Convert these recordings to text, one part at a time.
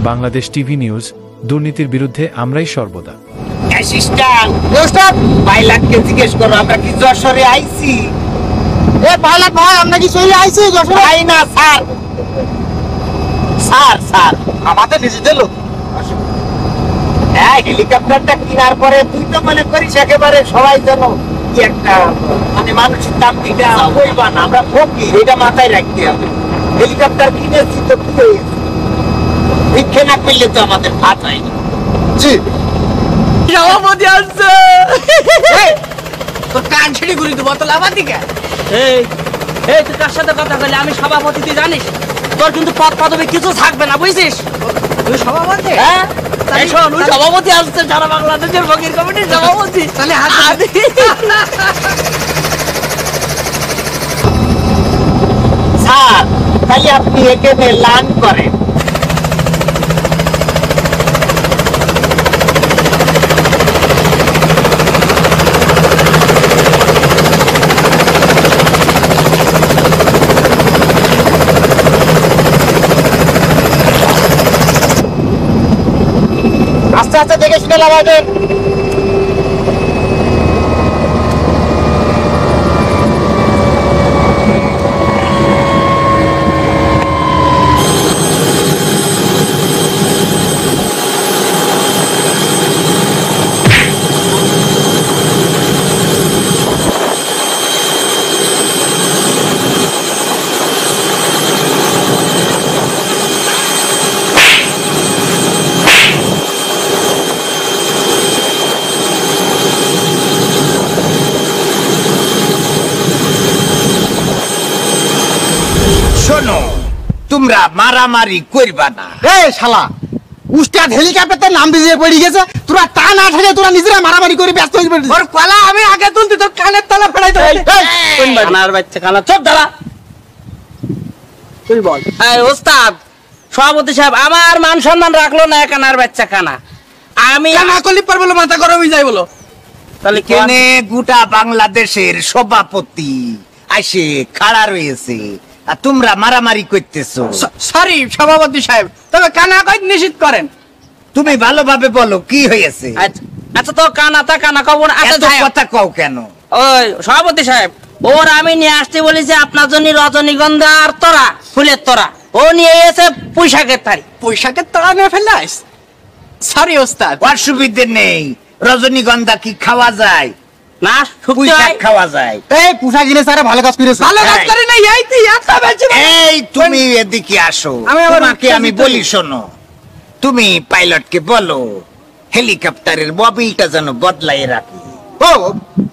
Bangladesh TV news, দুর্নীতির বিরুদ্ধে আমরাই সর্বদা। অ্যাসিস্ট্যান্ট ওস্তাদ পাইলটকে জিজ্ঞেস করো আমরা কি যশোরে আইছি। এ পাইলট ভাই আমরা কি চলে আইছি যশোরে? আই না স্যার, স্যার স্যার আমাদের নিজেদের লোক। হ্যাঁ, হেলিকপ্টারটা কেনার পরে তুই তো মনে করিস একেবারে সবাই যেন কি একটা মানে মানুষের দাম দিটা হইবা না, আমরা ফকির, এটা মাথায় রাখতে হবে। হেলিকপ্টার কিনেছি তো কি হয়েছে, ভিক্ষে না করলে তো আমাদের ভাত হয় না। জি সভাপতি আসছে। তোর কান ছিড়ি ঘুরি দেবো তো লাভা দিকে। এই এই তুই কার সাথে কথা বলি? আমি সভাপতি, তুই জানিস তোর কিন্তু পদ পদবি কিছু থাকবে না, বুঝছিস? তুই সভাপতি? হ্যাঁ, এই শোন, ওই সভাপতি আসছে, সারা বাংলাদেশের ফকির কমিটির সভাপতি। তাহলে স্যার তাহলে আপনি এখানে লার্ন করেন। আস্তে আস্তে দেখে শুনে লাগাবেন। শোনো, তোমরা মারামারি করবা না। এ শালা উস্তাদ হেলিকপ্টার নাম দিয়ে পড়ে গেছে, তোরা তা না ঠেলে তোরা নিজেরা মারামারি করে ব্যস্ত হয়ে পড়েছিস। ওর কলা আমি আগে তুলতে তোর কানের তলা ফেলাই তো। কানার বাচ্চা কানা, চুপ দাঁড়া। তুই বল। এই ওস্তাদ সভাপতি সাহেব আমার মান সম্মান রাখলো না, কানার বাচ্চা কানা। আমি কানা কলি পার বলো, মাথা গরম হয়ে যায় বলো। তাহলে কি কেনে গোটা বাংলাদেশের সভাপতি আসে খাড়া রয়েছে আর তোমরা মারামারি করতেছো। সরি সভাপতি সাহেব, তবে কানা কই নিষিদ্ধ করেন। তুমি ভালোভাবে বলো কি হয়েছে। আচ্ছা তো কানা তা কানা কব না। আচ্ছা এত যাই হোক। কথা কও কেন? ওই সভাপতি সাহেব, ওর আমি নিয়ে আসতে বলেছি আপনার জন্য রজনীগন্ধা আর তোরা, ফুলের তোরা। ও নিয়ে এসে পুঁইশাকের তারি। পয়সাকে তোরা নিয়ে ফেলাইস। সরি ওস্তাদ। অসুবিধে নেই, রজনীগন্ধা কি খাওয়া যায়? না শুকতে পুঁইশাক হয়। খাওয়া যায়। এই পুষা কিনে স্যার ভালো কাজ করেছে। ভালো কাজ এই। করে নাই, এই তুই এত বেশি এই তুমি এদিকে আসো, আমি আবার তোমাকে আমি উত্তেজিত বলি শোনো, তুমি পাইলটকে বলো হেলিকপ্টারের মোবিলটা যেন বদলাই রাখি। ও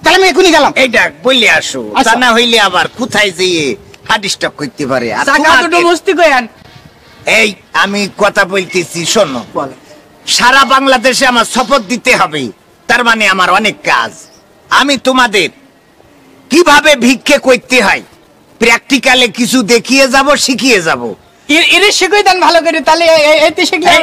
তাহলে আমি এখনই গেলাম। এইটা বলে আসো, আচ্ছা। তা না হইলে আবার কোথায় যেয়ে হার্ট স্ট্রোক করতে পারে। আর চাকা দুটো তোমাকে- মস্তি কইয়ান। এই আমি কথা বলতেছি শোনো, বলে সারা বাংলাদেশে আমার শপথ দিতে হবে, তার মানে আমার অনেক কাজ। আমি তোমাদের কিভাবে ভিক্ষে করতে হয় প্র্যাকটিক্যালে কিছু দেখিয়ে যাব, শিখিয়ে যাব। এরে শিখই দেন ভালো করে, তাহলে এইতে শিখলে।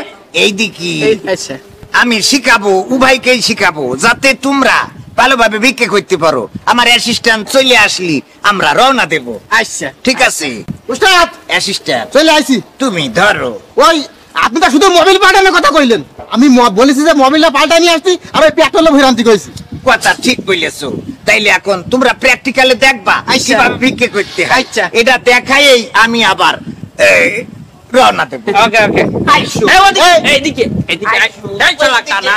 এই দিকে আচ্ছা আমি শিখাবো, উভয়কেই শিখাবো, যাতে তোমরা ভালোভাবে ভিক্ষে করতে পারো। আমার অ্যাসিস্ট্যান্ট চলে আসলি আমরা রওনা দেব। আচ্ছা ঠিক আছে উস্তাদ অ্যাসিস্ট্যান্ট, চলে আইছি। তুমি ধরো। ওই আপনি তো শুধু মোবিল পাল্টানোর কথা কইলেন, আমি বলেছি যে মোবিলটা পাল্টা নিয়ে আসছি আর ওই পেট্রোলে ভৈরান্তি কইছি। কথা ঠিক বলেছো, তাইলে এখন তোমরা প্র্যাকটিক্যালে দেখবা আচ্ছা। কিভাবে ভিক্ষে করতে হয়। আচ্ছা। এটা দেখাই আমি আবার রওনা দেব। ওকে ওকে। আইসো। এইদিকে এইদিকে, এই শালা কানা।